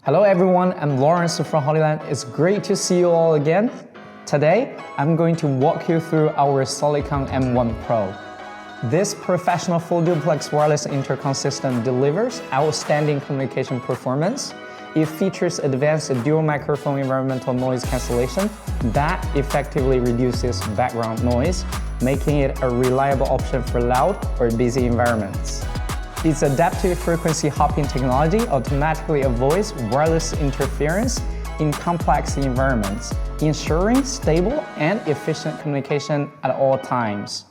Hello everyone, I'm Lawrence from Hollyland. It's great to see you all again. Today, I'm going to walk you through our Solidcom M1 Pro. This professional full-duplex wireless intercom system delivers outstanding communication performance. It features advanced dual microphone environmental noise cancellation that effectively reduces background noise, making it a reliable option for loud or busy environments. Its adaptive frequency hopping technology automatically avoids wireless interference in complex environments, ensuring stable and efficient communication at all times.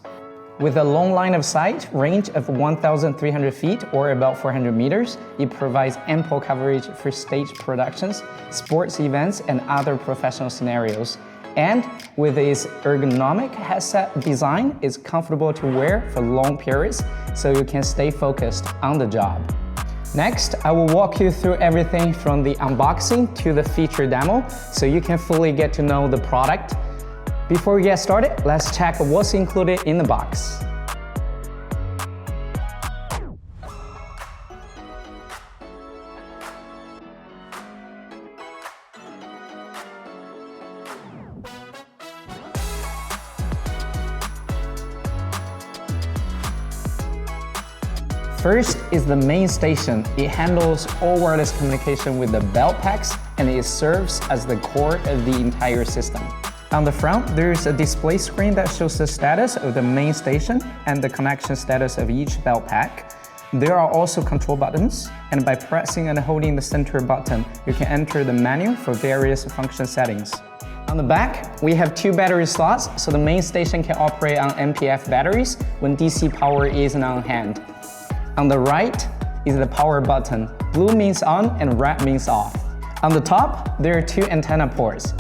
With a long line of sight range of 1,300 feet or about 400 meters, it provides ample coverage for stage productions, sports events, and other professional scenarios. And with its ergonomic headset design, it's comfortable to wear for long periods, so you can stay focused on the job. Next, I will walk you through everything from the unboxing to the feature demo, so you can fully get to know the product. Before we get started, let's check what's included in the box. First is the main station. It handles all wireless communication with the belt packs, and it serves as the core of the entire system. On the front, there's a display screen that shows the status of the main station and the connection status of each belt pack. There are also control buttons, and by pressing and holding the center button, you can enter the menu for various function settings. On the back, we have two battery slots, so the main station can operate on NPF batteries when DC power isn't on hand. On the right is the power button. Blue means on and red means off. On the top, there are two antenna ports.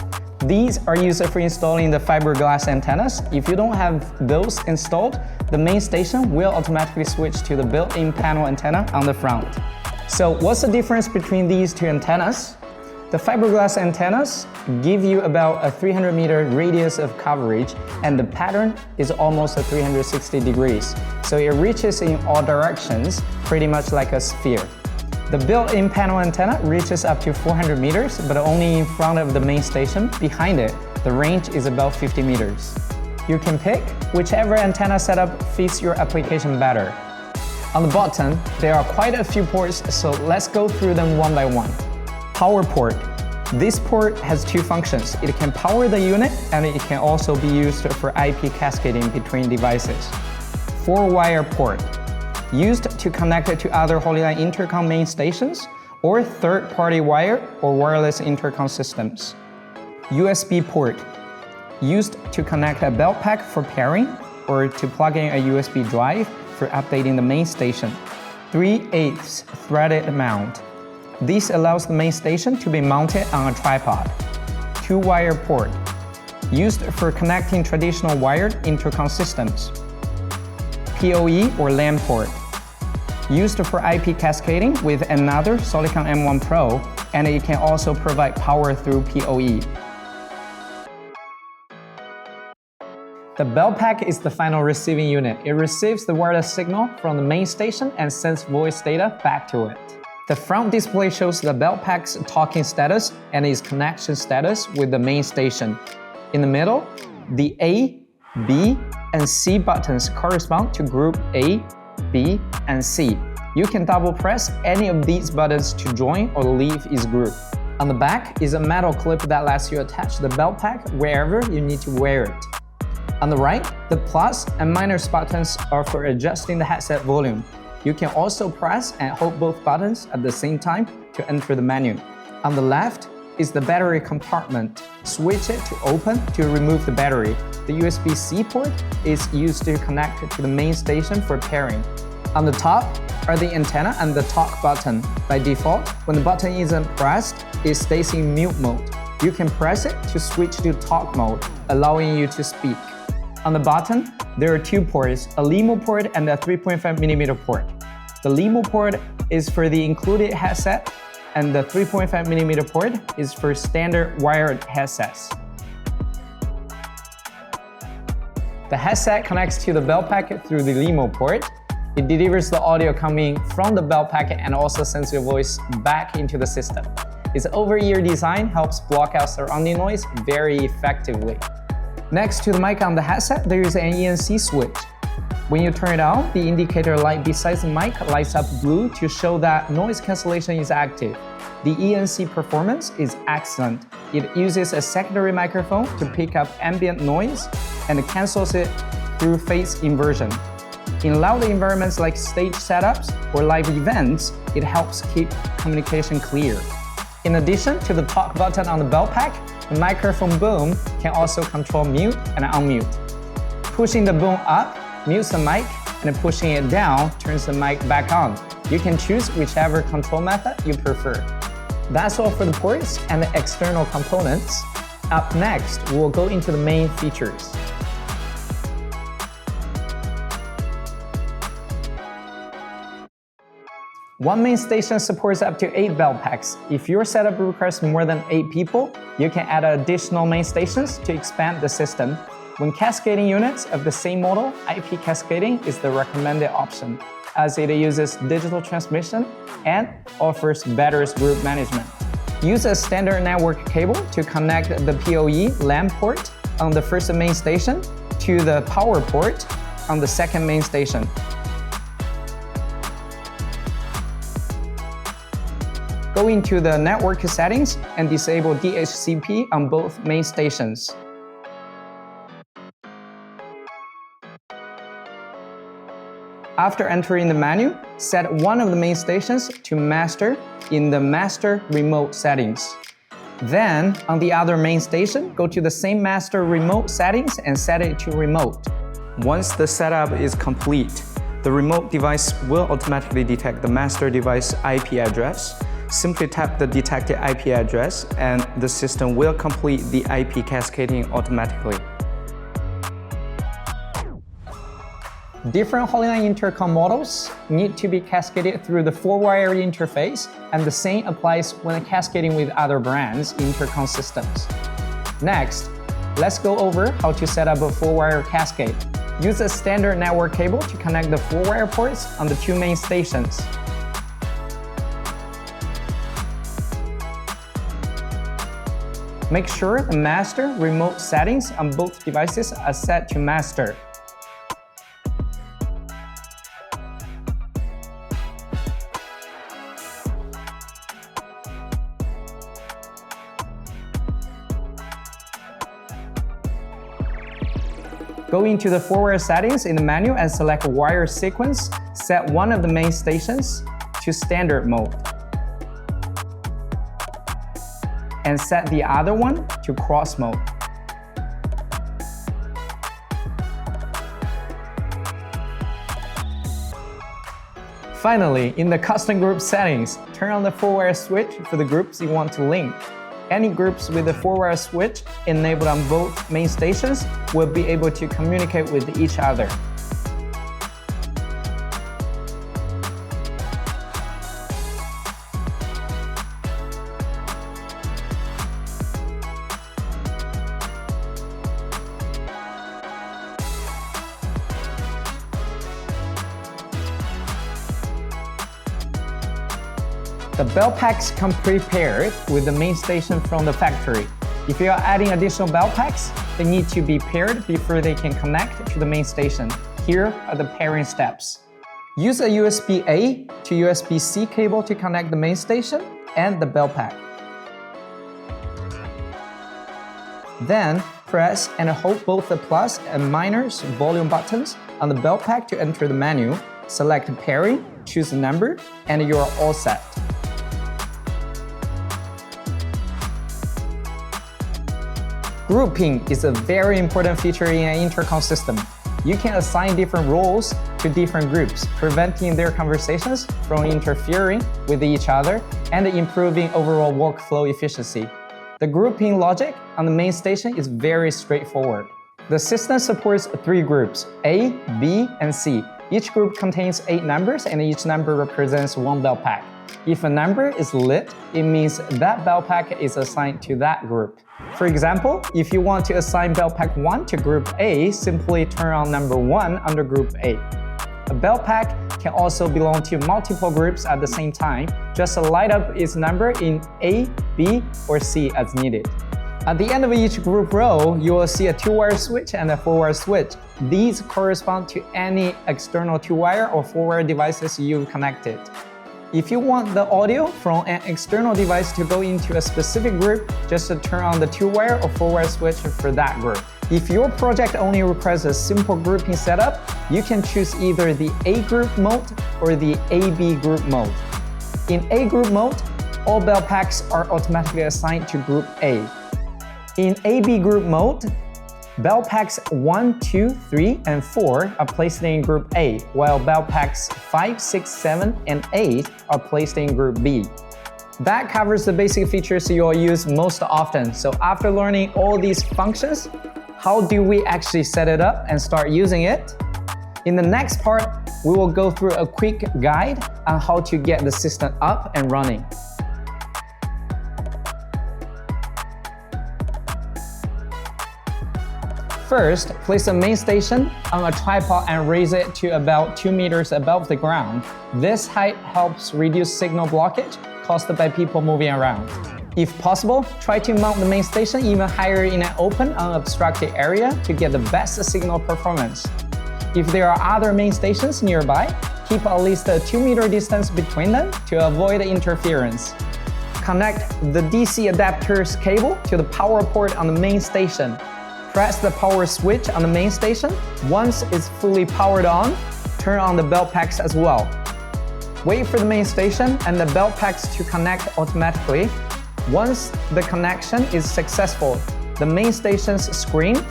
These are used for installing the fiberglass antennas. If you don't have those installed, the main station will automatically switch to the built-in panel antenna on the front. So what's the difference between these two antennas? The fiberglass antennas give you about a 300-meter radius of coverage, and the pattern is almost 360 degrees. So it reaches in all directions, pretty much like a sphere. The built-in panel antenna reaches up to 400 meters, but only in front of the main station. Behind it, the range is about 50 meters. You can pick whichever antenna setup fits your application better. On the bottom, there are quite a few ports, so let's go through them one by one. Power port. This port has two functions. It can power the unit, and it can also be used for IP cascading between devices. 4-wire port. Used to connect it to other Hollyland intercom main stations or third-party wire or wireless intercom systems. USB port. Used to connect a belt pack for pairing or to plug in a USB drive for updating the main station. 3/8 threaded mount. This allows the main station to be mounted on a tripod. 2-wire port. Used for connecting traditional wired intercom systems. PoE or LAN port. Used for IP cascading with another Solidcom M1 Pro, and it can also provide power through PoE. The belt pack is the final receiving unit. It receives the wireless signal from the main station and sends voice data back to it. The front display shows the belt pack's talking status and its connection status with the main station. In the middle, the A, B, and C buttons correspond to group A, B, and C. You can double press any of these buttons to join or leave each group. On the back is a metal clip that lets you attach the belt pack wherever you need to wear it. On the right, the plus and minus buttons are for adjusting the headset volume. You can also press and hold both buttons at the same time to enter the menu. On the left is the battery compartment. Switch it to open to remove the battery. The USB-C port is used to connect to the main station for pairing. On the top are the antenna and the talk button. By default, when the button isn't pressed, it stays in mute mode. You can press it to switch to talk mode, allowing you to speak. On the bottom, there are two ports, a LiMo port and a 3.5mm port. The LiMo port is for the included headset, and the 3.5mm port is for standard wired headsets. The headset connects to the belt pack through the LiMo port. It delivers the audio coming from the belt pack and also sends your voice back into the system. Its over-ear design helps block out surrounding noise very effectively. Next to the mic on the headset, there is an ENC switch. When you turn it on, the indicator light beside the mic lights up blue to show that noise cancellation is active. The ENC performance is excellent. It uses a secondary microphone to pick up ambient noise and cancels it through phase inversion. In loud environments like stage setups or live events, it helps keep communication clear. In addition to the talk button on the belt pack, the microphone boom can also control mute and unmute. Pushing the boom up mutes the mic, and pushing it down turns the mic back on. You can choose whichever control method you prefer. That's all for the ports and the external components. Up next, we'll go into the main features. One main station supports up to 8 belt packs. If your setup requires more than 8 people, you can add additional main stations to expand the system. When cascading units of the same model, IP cascading is the recommended option, as it uses digital transmission and offers better group management. Use a standard network cable to connect the PoE LAN port on the first main station to the power port on the second main station. Go into the network settings and disable DHCP on both main stations. After entering the menu, set one of the main stations to master in the master remote settings. Then, on the other main station, go to the same master remote settings and set it to remote. Once the setup is complete, the remote device will automatically detect the master device IP address. Simply tap the detected IP address and the system will complete the IP cascading automatically. Different Hollyland intercom models need to be cascaded through the 4-wire interface, and the same applies when cascading with other brands' intercom systems. Next, let's go over how to set up a 4-wire cascade. Use a standard network cable to connect the 4-wire ports on the 2 main stations. Make sure the master remote settings on both devices are set to master. Go into the 4-wire settings in the menu and select wire sequence. Set one of the main stations to standard mode. And set the other one to cross mode. Finally, in the custom group settings, turn on the 4-wire switch for the groups you want to link. Any groups with the 4-wire switch enabled on both main stations will be able to communicate with each other. The belt packs come prepared with the main station from the factory. If you are adding additional belt packs, they need to be paired before they can connect to the main station. Here are the pairing steps. Use a USB-A to USB-C cable to connect the main station and the belt pack. Then, press and hold both the plus and minus volume buttons on the belt pack to enter the menu. Select pairing, choose the number, and you are all set. Grouping is a very important feature in an intercom system. You can assign different roles to different groups, preventing their conversations from interfering with each other and improving overall workflow efficiency. The grouping logic on the main station is very straightforward. The system supports 3 groups, A, B, and C. Each group contains 8 numbers and each number represents 1 belt pack. If a number is lit, it means that belt pack is assigned to that group. For example, if you want to assign belt pack 1 to group A, simply turn on number 1 under group A. A belt pack can also belong to multiple groups at the same time. Just light up its number in A, B or C as needed. At the end of each group row, you will see a 2-wire switch and a 4-wire switch. These correspond to any external 2-wire or 4-wire devices you've connected. If you want the audio from an external device to go into a specific group, just turn on the 2-wire or 4-wire switch for that group. If your project only requires a simple grouping setup, you can choose either the A group mode or the AB group mode. In A group mode, all bell packs are automatically assigned to group A. In AB group mode, bell packs 1, 2, 3, and 4 are placed in group A, while bell packs 5, 6, 7, and 8 are placed in group B. That covers the basic features you'll use most often. So after learning all these functions, how do we actually set it up and start using it? In the next part, we will go through a quick guide on how to get the system up and running. First, place the main station on a tripod and raise it to about 2 meters above the ground. This height helps reduce signal blockage caused by people moving around. If possible, try to mount the main station even higher in an open, unobstructed area to get the best signal performance. If there are other main stations nearby, keep at least a 2-meter distance between them to avoid interference. Connect the DC adapter's cable to the power port on the main station. Press the power switch on the main station. Once it's fully powered on, turn on the bell packs as well. Wait for the main station and the bell packs to connect automatically. Once the connection is successful, the main station's screen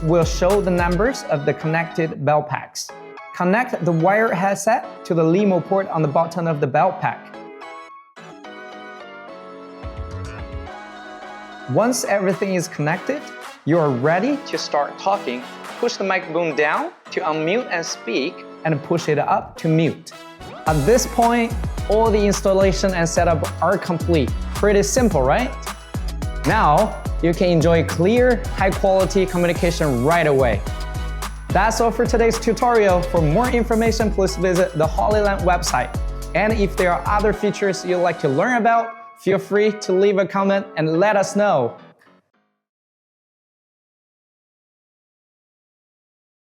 will show the numbers of the connected bell packs. Connect the wired headset to the limo port on the bottom of the bell pack. Once everything is connected, you are ready to start talking. Push the microphone down to unmute and speak, and push it up to mute. At this point, all the installation and setup are complete. Pretty simple, right? Now, you can enjoy clear, high-quality communication right away. That's all for today's tutorial. For more information, please visit the Hollyland website. And if there are other features you'd like to learn about, feel free to leave a comment and let us know.